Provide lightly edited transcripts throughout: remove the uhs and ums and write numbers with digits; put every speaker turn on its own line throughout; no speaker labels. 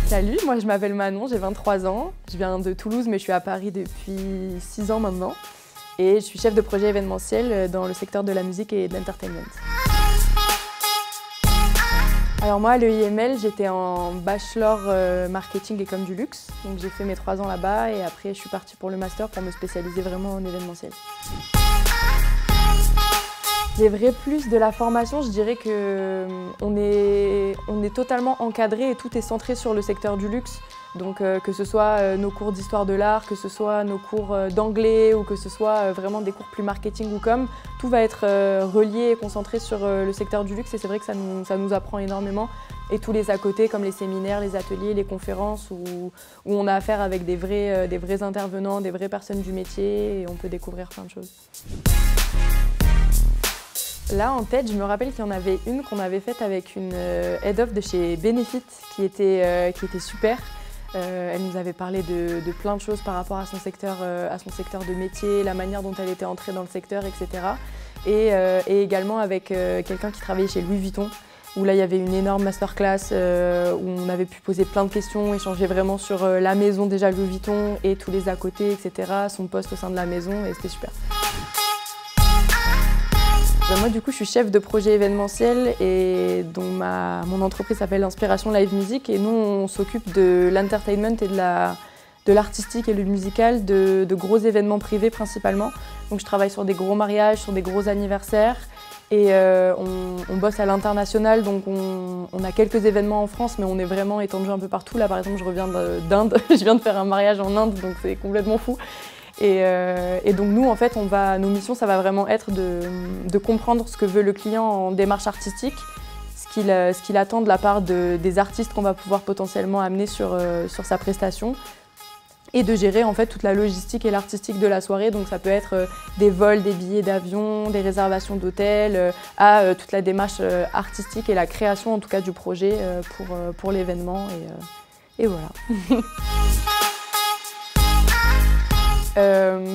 Salut, moi je m'appelle Manon, j'ai 23 ans. Je viens de Toulouse mais je suis à Paris depuis 6 ans maintenant. Et je suis chef de projet événementiel dans le secteur de la musique et de l'entertainment. Alors moi à l'EIML, j'étais en bachelor marketing et com du luxe. Donc j'ai fait mes 3 ans là-bas et après je suis partie pour le master pour me spécialiser vraiment en événementiel. Les vrais plus de la formation, je dirais qu'on est totalement encadré et tout est centré sur le secteur du luxe. Donc que ce soit nos cours d'histoire de l'art, que ce soit nos cours d'anglais ou que ce soit vraiment des cours plus marketing ou com, tout va être relié et concentré sur le secteur du luxe et c'est vrai que ça nous apprend énormément. Et tous les à côté comme les séminaires, les ateliers, les conférences où on a affaire avec des vrais intervenants, des vraies personnes du métier et on peut découvrir plein de choses. Là, en tête, je me rappelle qu'il y en avait une qu'on avait faite avec une head-off de chez Benefit qui était super. Elle nous avait parlé de plein de choses par rapport à son secteur de métier, la manière dont elle était entrée dans le secteur, etc. Et également avec quelqu'un qui travaillait chez Louis Vuitton, où là, il y avait une énorme masterclass où on avait pu poser plein de questions, échanger vraiment sur la maison déjà Louis Vuitton et tous les à côté, etc., son poste au sein de la maison, et c'était super. Moi du coup je suis chef de projet événementiel et donc mon entreprise s'appelle Inspiration Live Music et nous on s'occupe de l'entertainment et de l'artistique et le musical de gros événements privés principalement. Donc je travaille sur des gros mariages, sur des gros anniversaires et on bosse à l'international donc on a quelques événements en France mais on est vraiment étendu un peu partout. Là par exemple je reviens d'Inde, je viens de faire un mariage en Inde donc c'est complètement fou. Et donc nous, en fait, nos missions, ça va vraiment être de comprendre ce que veut le client en démarche artistique, ce qu'il attend de la part des artistes qu'on va pouvoir potentiellement amener sur sa prestation, et de gérer en fait toute la logistique et l'artistique de la soirée. Donc ça peut être des vols, des billets d'avion, des réservations d'hôtel, à toute la démarche artistique et la création en tout cas du projet pour l'événement. Et voilà.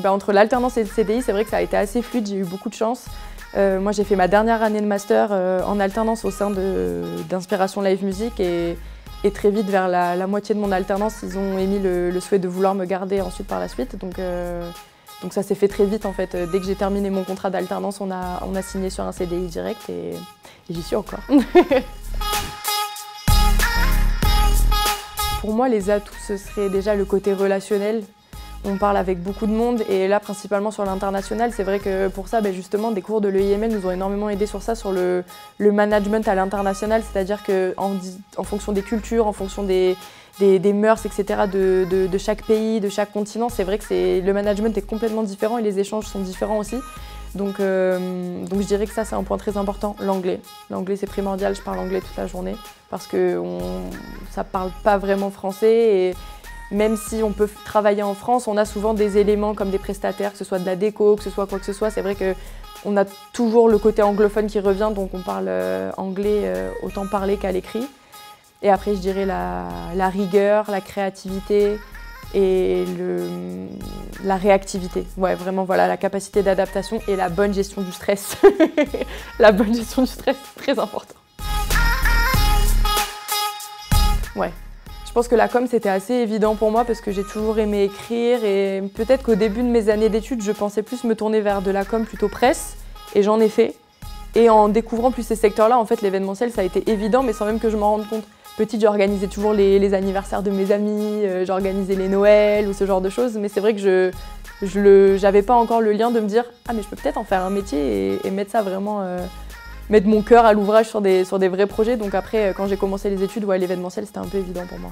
Entre l'alternance et le CDI, c'est vrai que ça a été assez fluide, j'ai eu beaucoup de chance. Moi j'ai fait ma dernière année de master en alternance au sein d'Inspiration Live Music et très vite vers la moitié de mon alternance, ils ont émis le souhait de vouloir me garder ensuite par la suite. Donc ça s'est fait très vite en fait. Dès que j'ai terminé mon contrat d'alternance, on a signé sur un CDI direct et j'y suis encore. Pour moi les atouts, ce serait déjà le côté relationnel. On parle avec beaucoup de monde et là principalement sur l'international, c'est vrai que pour ça justement des cours de l'EIML nous ont énormément aidé sur ça, sur le management à l'international, c'est-à-dire qu'en fonction des cultures, en fonction des mœurs, etc. de chaque pays, de chaque continent, c'est vrai que le management est complètement différent et les échanges sont différents aussi. Donc je dirais que ça c'est un point très important, l'anglais. L'anglais c'est primordial, je parle anglais toute la journée parce que ça parle pas vraiment français et même si on peut travailler en France, on a souvent des éléments comme des prestataires, que ce soit de la déco, que ce soit quoi que ce soit. C'est vrai qu'on a toujours le côté anglophone qui revient, donc on parle anglais autant parler qu'à l'écrit. Et après, je dirais la rigueur, la créativité et la réactivité. Ouais, vraiment, voilà, la capacité d'adaptation et la bonne gestion du stress. La bonne gestion du stress, c'est très important. Ouais. Je pense que la com c'était assez évident pour moi parce que j'ai toujours aimé écrire et peut-être qu'au début de mes années d'études, je pensais plus me tourner vers de la com plutôt presse et j'en ai fait. Et en découvrant plus ces secteurs-là, en fait l'événementiel ça a été évident mais sans même que je m'en rende compte. Petite, j'organisais toujours les anniversaires de mes amis, j'organisais les Noëls ou ce genre de choses, mais c'est vrai que j'avais pas encore le lien de me dire « Ah mais je peux peut-être en faire un métier et mettre ça vraiment… mettre mon cœur à l'ouvrage sur des vrais projets. » Donc après, quand j'ai commencé les études, ouais, l'événementiel, c'était un peu évident pour moi.